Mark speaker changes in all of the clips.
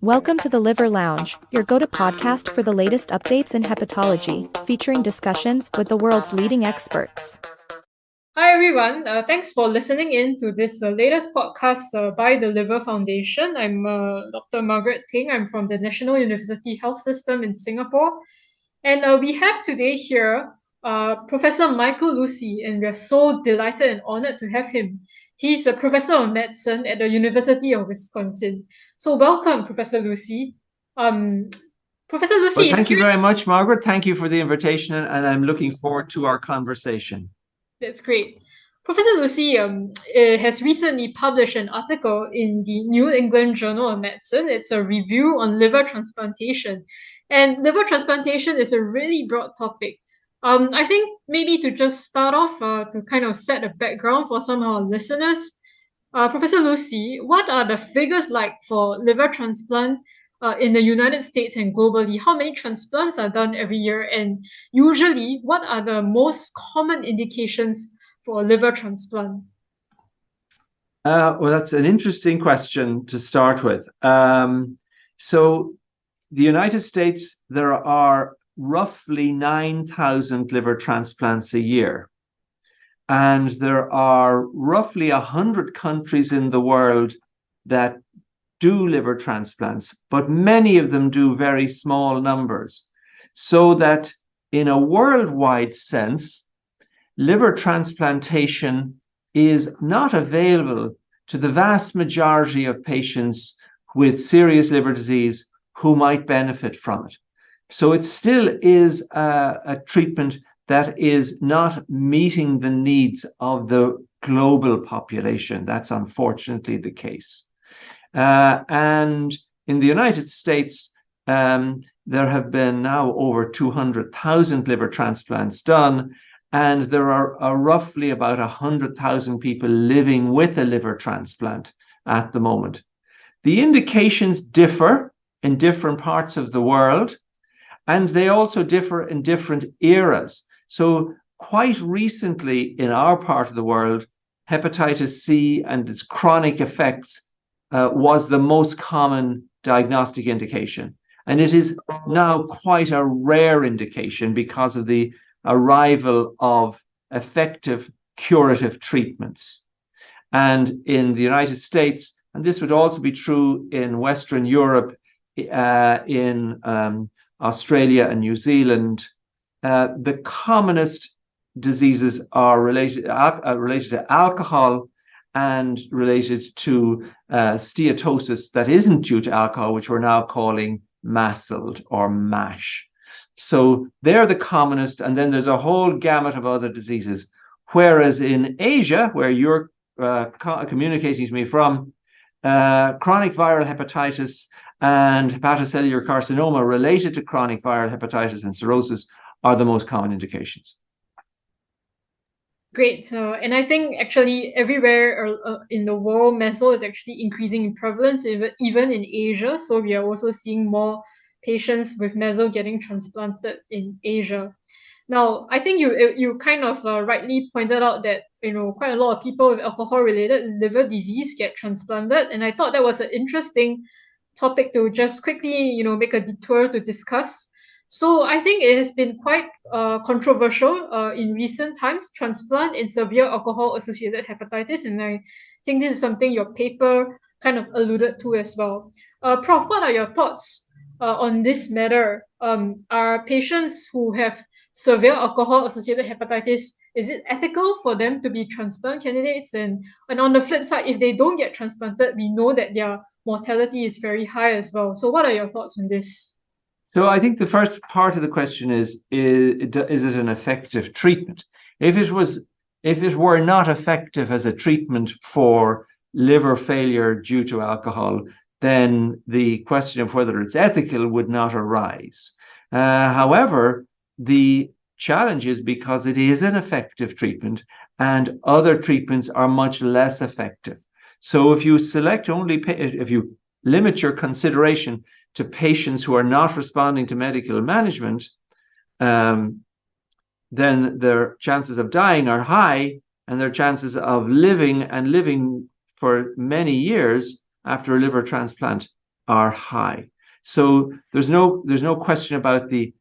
Speaker 1: Welcome to the Liver Lounge, your go-to podcast for the latest updates in hepatology, featuring discussions with the world's leading experts.
Speaker 2: Hi everyone, thanks for listening in to this latest podcast by the Liver Foundation. I'm Dr. Margaret Ting. I'm from the National University Health System in Singapore. And we have today here Professor Michael Lucey, and we're so delighted and honored to have him. He's a professor of medicine at the University of Wisconsin. So welcome, Professor Lucey. Professor
Speaker 3: Well,
Speaker 2: Lucey,
Speaker 3: thank you very much, Margaret. Thank you for the invitation, and I'm looking forward to our conversation.
Speaker 2: That's great. Professor Lucey has recently published an article in the New England Journal of Medicine. It's a review on liver transplantation. And liver transplantation is a really broad topic. I think maybe to just start off, to kind of set a background for some of our listeners, Professor Lucey, what are the figures like for liver transplant in the United States and globally? How many transplants are done every year? And usually, what are the most common indications for a liver transplant?
Speaker 3: Well, that's an interesting question to start with. So the United States, there are roughly 9,000 liver transplants a year. And there are roughly 100 countries in the world that do liver transplants, but many of them do very small numbers. So that in a worldwide sense, liver transplantation is not available to the vast majority of patients with serious liver disease who might benefit from it. So it still is a treatment that is not meeting the needs of the global population. That's unfortunately the case. And in the United States, there have been now over 200,000 liver transplants done, and there are roughly about 100,000 people living with a liver transplant at the moment. The indications differ in different parts of the world, and they also differ in different eras. So quite recently in our part of the world, hepatitis C and its chronic effects was the most common diagnostic indication. And it is now quite a rare indication because of the arrival of effective curative treatments. And in the United States, and this would also be true in Western Europe, in Australia and New Zealand, the commonest diseases are related to alcohol and related to steatosis that isn't due to alcohol, which we're now calling MASLD or MASH. So they're the commonest, and then there's a whole gamut of other diseases. Whereas in Asia, where you're communicating to me from, chronic viral hepatitis and hepatocellular carcinoma related to chronic viral hepatitis and cirrhosis are the most common indications.
Speaker 2: Great. And I think actually everywhere in the world, MESO is actually increasing in prevalence, even in Asia. So we are also seeing more patients with MESO getting transplanted in Asia. Now, I think you kind of rightly pointed out that quite a lot of people with alcohol-related liver disease get transplanted, and I thought that was an interesting topic to just quickly make a detour to discuss. So I think it has been quite controversial in recent times, transplant in severe alcohol-associated hepatitis, and I think this is something your paper kind of alluded to as well. Prof, what are your thoughts on this matter? Are patients who have severe alcohol-associated hepatitis, is it ethical for them to be transplant candidates? And on the flip side, if they don't get transplanted, we know that their mortality is very high as well. So what are your thoughts on this?
Speaker 3: So I think the first part of the question is it an effective treatment? If it were not effective as a treatment for liver failure due to alcohol, then the question of whether it's ethical would not arise. However, the challenge is because it is an effective treatment and other treatments are much less effective. So if you if you limit your consideration to patients who are not responding to medical management, then their chances of dying are high, and their chances of living for many years after a liver transplant are high. So there's no question about the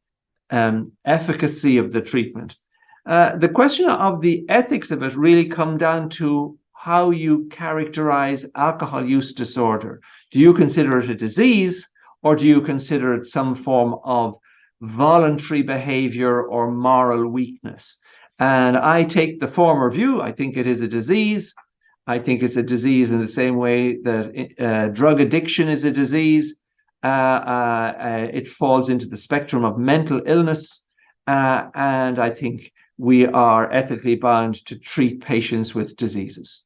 Speaker 3: efficacy of the treatment. The question of the ethics of it really come down to how you characterize alcohol use disorder. Do you consider it a disease, or do you consider it some form of voluntary behavior or moral weakness? And I take the former view. I think it is a disease. I think it's a disease in the same way that drug addiction is a disease. It falls into the spectrum of mental illness. And I think we are ethically bound to treat patients with diseases.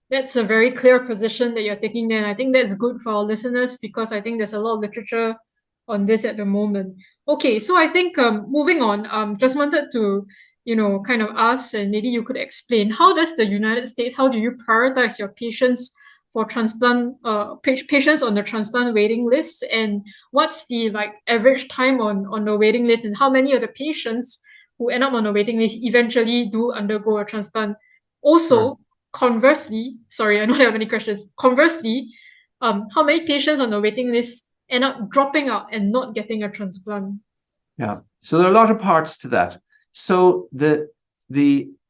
Speaker 2: That's a very clear position that you're taking there. And I think that's good for our listeners, because I think there's a lot of literature on this at the moment. Okay, so I think moving on, just wanted to, kind of ask, and maybe you could explain, how does the United States, how do you prioritize your patients for transplant, patients on the transplant waiting list, and what's the average time on the waiting list, and how many of the patients who end up on the waiting list eventually do undergo a transplant? Also, conversely, sorry, I don't have any questions. Conversely, how many patients on the waiting list end up dropping out and not getting a transplant?
Speaker 3: Yeah, so there are a lot of parts to that. So the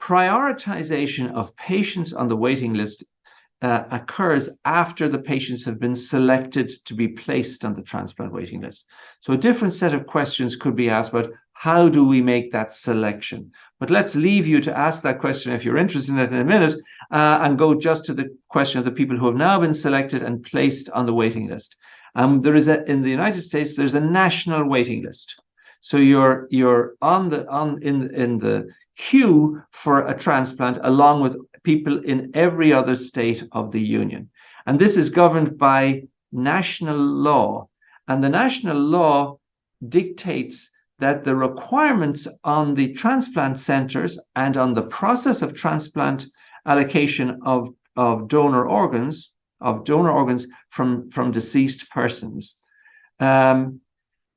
Speaker 3: prioritization of patients on the waiting list occurs after the patients have been selected to be placed on the transplant waiting list. So a different set of questions could be asked about how do we make that selection? But let's leave you to ask that question if you're interested in it in a minute, and go just to the question of the people who have now been selected and placed on the waiting list. There is in the United States, there's a national waiting list. So you're in the queue for a transplant along with people in every other state of the union. And this is governed by national law. And the national law dictates that the requirements on the transplant centers and on the process of transplant allocation of donor organs from deceased persons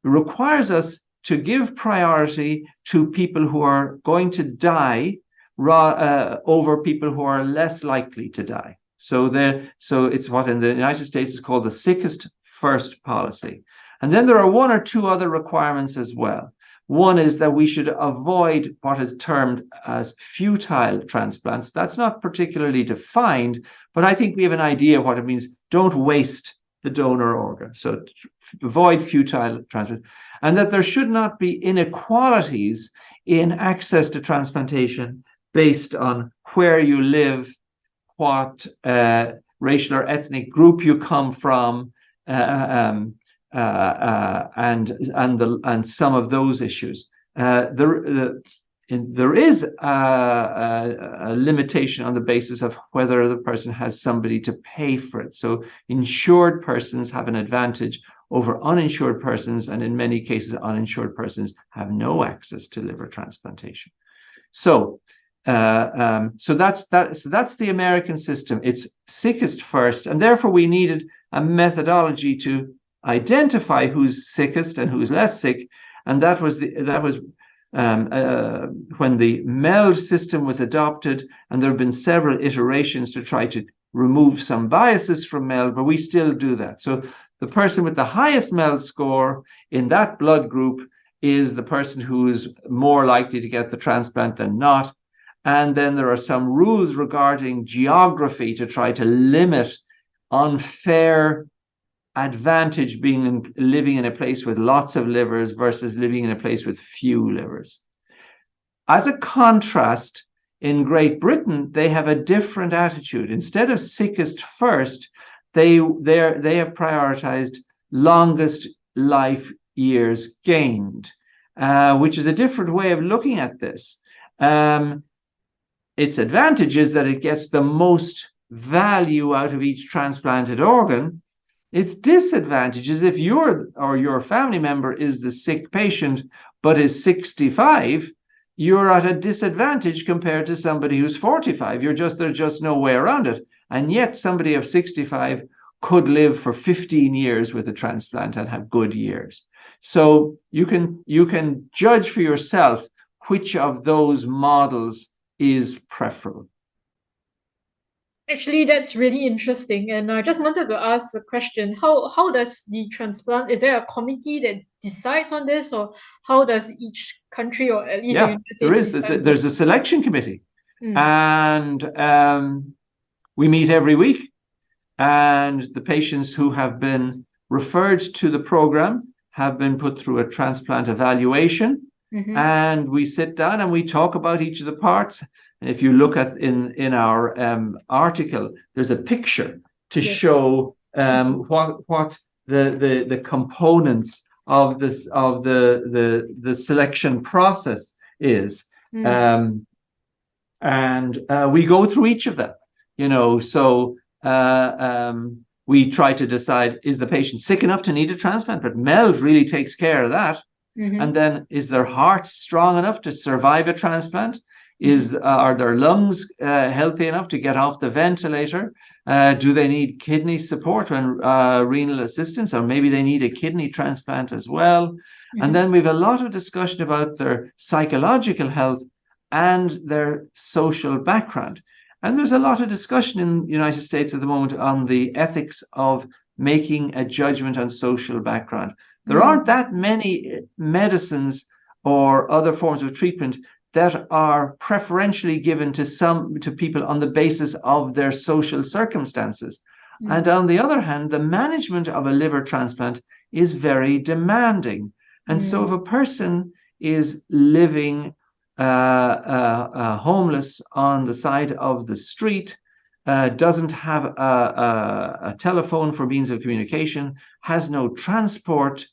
Speaker 3: requires us to give priority to people who are going to die over people who are less likely to die. So it's what in the United States is called the sickest first policy. And then there are one or two other requirements as well. One is that we should avoid what is termed as futile transplants. That's not particularly defined, but I think we have an idea of what it means. Don't waste the donor organ. So avoid futile transplants. And that there should not be inequalities in access to transplantation based on where you live, what racial or ethnic group you come from, and some of those issues. There is a limitation on the basis of whether the person has somebody to pay for it. So insured persons have an advantage over uninsured persons, and in many cases, uninsured persons have no access to liver transplantation. So that's the American system. It's sickest first, and therefore we needed a methodology to identify who's sickest and who's less sick, and that was when the MELD system was adopted, and there have been several iterations to try to remove some biases from MELD, but we still do that. So the person with the highest MELD score in that blood group is the person who is more likely to get the transplant than not. And then there are some rules regarding geography to try to limit unfair advantage living in a place with lots of livers versus living in a place with few livers. As a contrast, in Great Britain, they have a different attitude. Instead of sickest first, they have prioritized longest life years gained, which is a different way of looking at this. Its advantage is that it gets the most value out of each transplanted organ. Its disadvantage is if your family member is the sick patient but is 65, you're at a disadvantage compared to somebody who's 45. There's just no way around it. And yet somebody of 65 could live for 15 years with a transplant and have good years. So you can judge for yourself which of those models is preferable.
Speaker 2: Actually, that's really interesting, and I just wanted to ask a question. How does the transplant? Is there a committee that decides on this, or how does each country, or at least the
Speaker 3: Yeah,
Speaker 2: United
Speaker 3: there
Speaker 2: States,
Speaker 3: is.
Speaker 2: decide
Speaker 3: There's a
Speaker 2: this?
Speaker 3: selection committee,
Speaker 2: Mm.
Speaker 3: and we meet every week. And the patients who have been referred to the program have been put through a transplant evaluation.
Speaker 2: Mm-hmm.
Speaker 3: And we sit down and we talk about each of the parts. And if you look at in our article, there's a picture to
Speaker 2: Yes.
Speaker 3: show what the components of this of the selection process is.
Speaker 2: Mm.
Speaker 3: And we go through each of them, so we try to decide, is the patient sick enough to need a transplant? But MELD really takes care of that.
Speaker 2: Mm-hmm.
Speaker 3: And then, is their heart strong enough to survive a transplant? Are their lungs healthy enough to get off the ventilator? Do they need kidney support and renal assistance, or maybe they need a kidney transplant as well?
Speaker 2: Mm-hmm.
Speaker 3: And then we have a lot of discussion about their psychological health and their social background. And there's a lot of discussion in the United States at the moment on the ethics of making a judgment on social background. There aren't that many medicines or other forms of treatment that are preferentially given to people on the basis of their social circumstances. And on the other hand, the management of a liver transplant is very demanding. And so if a person is living homeless on the side of the street, doesn't have a telephone for means of communication, has no transport,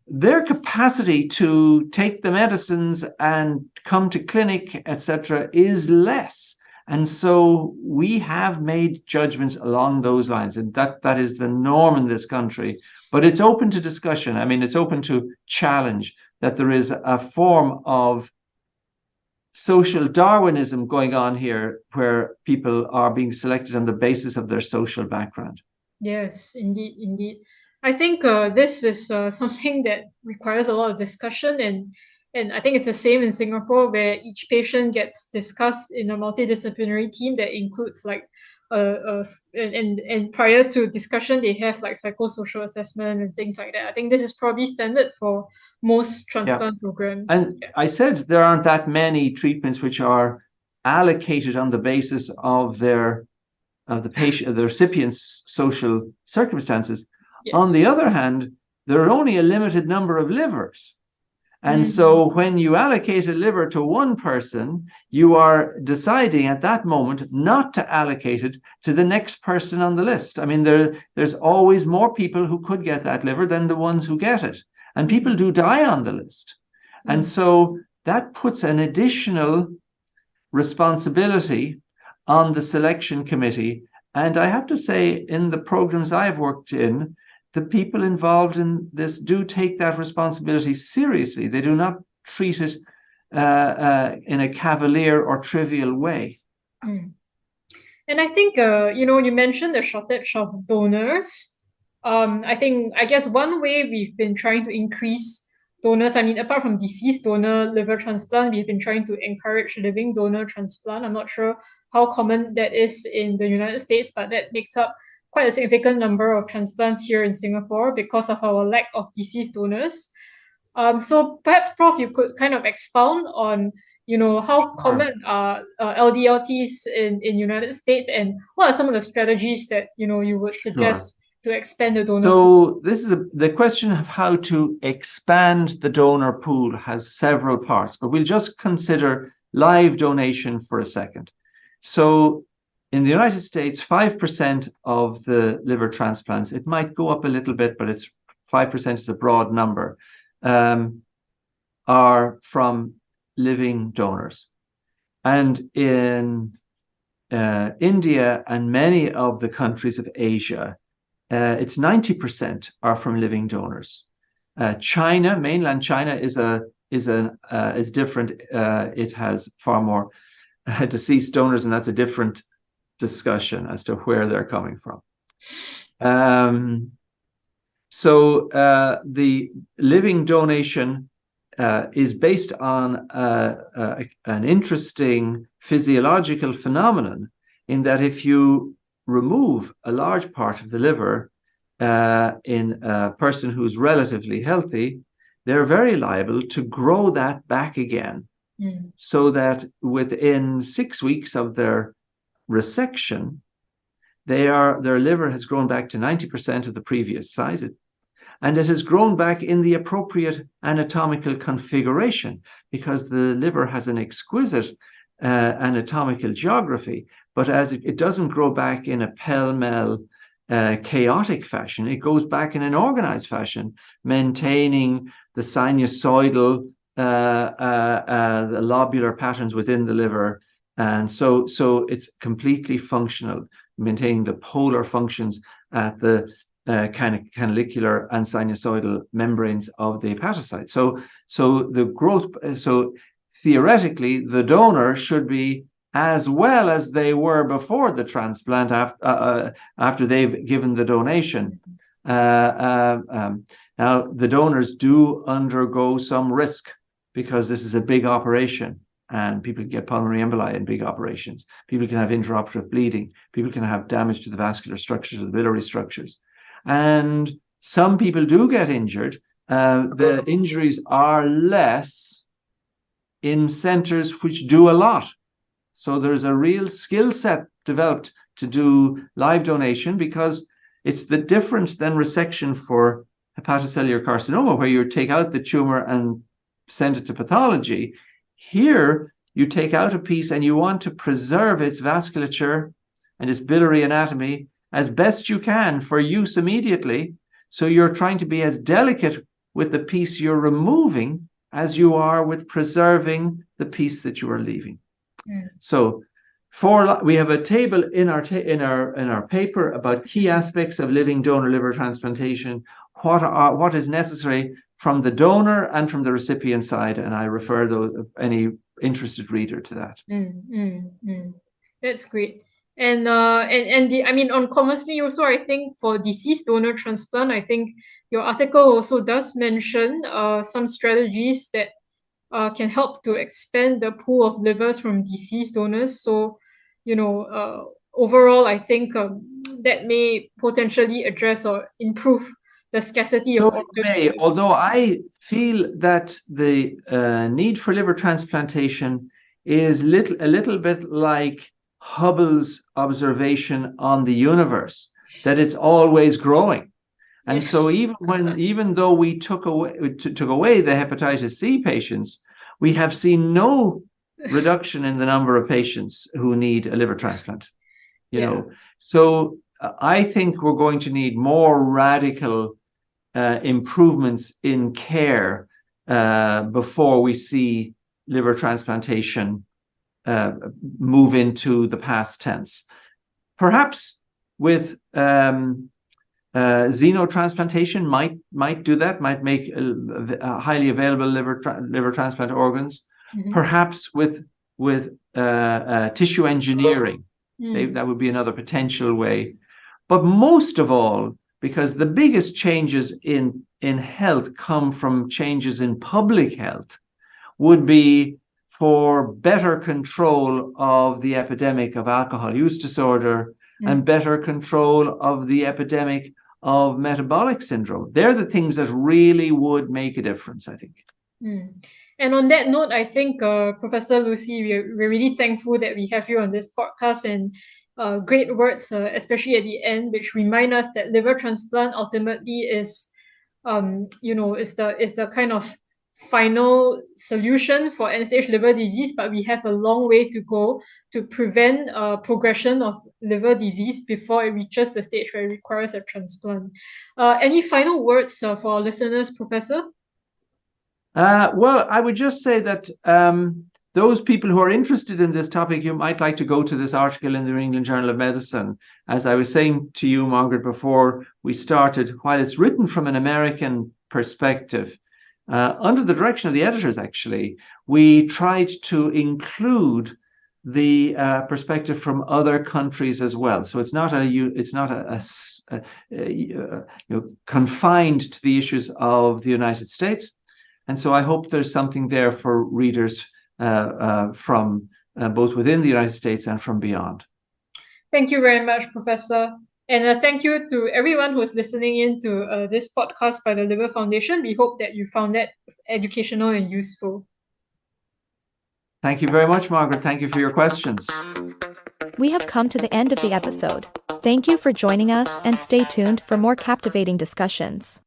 Speaker 3: their capacity to take the medicines and come to clinic, etc., is less. And so we have made judgments along those lines, and that is the norm in this country. But it's open to discussion. I mean, it's open to challenge that there is a form of social Darwinism going on here, where people are being selected on the basis of their social background.
Speaker 2: Yes, indeed, indeed. I think this is something that requires a lot of discussion, and I think it's the same in Singapore, where each patient gets discussed in a multidisciplinary team that includes like and prior to discussion they have like psychosocial assessment and things like that. I think this is probably standard for most transplant programs.
Speaker 3: And I said there aren't that many treatments which are allocated on the basis of the recipient's social circumstances.
Speaker 2: Yes.
Speaker 3: On the other hand, there are only a limited number of livers. And so when you allocate a liver to one person, you are deciding at that moment not to allocate it to the next person on the list. I mean, there's always more people who could get that liver than the ones who get it. And people do die on the list. And so that puts an additional responsibility on the selection committee. And I have to say, in the programs I've worked in, the people involved in this do take that responsibility seriously. They do not treat it in a cavalier or trivial way.
Speaker 2: And I think, you mentioned the shortage of donors. I guess one way we've been trying to increase donors, I mean, apart from deceased donor liver transplant, we've been trying to encourage living donor transplant. I'm not sure how common that is in the United States, but that makes up quite a significant number of transplants here in Singapore because of our lack of deceased donors. So perhaps, Prof, you could kind of expound on, how common are LDLTs in United States, and what are some of the strategies that, you would suggest to expand the donor pool?
Speaker 3: So this is the question of how to expand the donor pool has several parts, but we'll just consider live donation for a second. So in the United States, 5% of the liver transplants, it might go up a little bit, but it's 5% is a broad number, are from living donors. And in India and many of the countries of Asia, it's 90% are from living donors. China, mainland China, is different. It has far more deceased donors, and that's a different discussion as to where they're coming from. So the living donation is based on an interesting physiological phenomenon in that if you remove a large part of the liver in a person who's relatively healthy, they're very liable to grow that back again. So that within 6 weeks of their resection, their liver has grown back to 90% of the previous size, and it has grown back in the appropriate anatomical configuration, because the liver has an exquisite anatomical geography. But as it doesn't grow back in a pell-mell chaotic fashion, it goes back in an organized fashion, maintaining the sinusoidal, the lobular patterns within the liver, and so it's completely functional, maintaining the polar functions at the canalicular and sinusoidal membranes of the hepatocyte. So the growth. So theoretically, the donor should be as well as they were before the transplant after they've given the donation. Now, the donors do undergo some risk, because this is a big operation, and people get pulmonary emboli in big operations. People can have intraoperative bleeding. People can have damage to the vascular structures or the biliary structures. And some people do get injured. The injuries are less in centers which do a lot. So there's a real skill set developed to do live donation, because it's the different than resection for hepatocellular carcinoma, where you take out the tumor and send it to pathology. Here, you take out a piece and you want to preserve its vasculature and its biliary anatomy as best you can for use immediately. So you're trying to be as delicate with the piece you're removing as you are with preserving the piece that you are leaving. So we have a table in our paper about key aspects of living donor liver transplantation, what is necessary from the donor and from the recipient side, and I refer any interested reader to that.
Speaker 2: That's great. And on conversely also, I think for deceased donor transplant, I think your article also does mention some strategies that can help to expand the pool of livers from deceased donors. So, overall, I think that may potentially address or improve the scarcity of organs.
Speaker 3: Although I feel that the need for liver transplantation is a little bit like Hubble's observation on the universe, that it's always growing. And so even though we took away the hepatitis C patients, we have seen no reduction in the number of patients who need a liver transplant. You know, so I think we're going to need more radical improvements in care before we see liver transplantation move into the past tense. Perhaps with xenotransplantation might do that, might make highly available liver transplant organs. Perhaps with tissue engineering, that would be another potential way. But most of all, because the biggest changes in health come from changes in public health, would be for better control of the epidemic of alcohol use disorder and better control of the epidemic of metabolic syndrome. They're the things that really would make a difference, I think.
Speaker 2: And on that note, I think, Professor Lucey, we're really thankful that we have you on this podcast, and great words, especially at the end, which remind us that liver transplant ultimately is the kind of final solution for end-stage liver disease, but we have a long way to go to prevent progression of liver disease before it reaches the stage where it requires a transplant. Any final words for our listeners, Professor?
Speaker 3: Well, I would just say that those people who are interested in this topic, you might like to go to this article in the New England Journal of Medicine. As I was saying to you, Margaret, before we started, while it's written from an American perspective, under the direction of the editors, actually, we tried to include the perspective from other countries as well. So it's not confined to the issues of the United States. And so I hope there's something there for readers from both within the United States and from beyond.
Speaker 2: Thank you very much, Professor. And thank you to everyone who is listening in to this podcast by the Liver Foundation. We hope that you found that educational and useful.
Speaker 3: Thank you very much, Margaret. Thank you for your questions.
Speaker 1: We have come to the end of the episode. Thank you for joining us and stay tuned for more captivating discussions.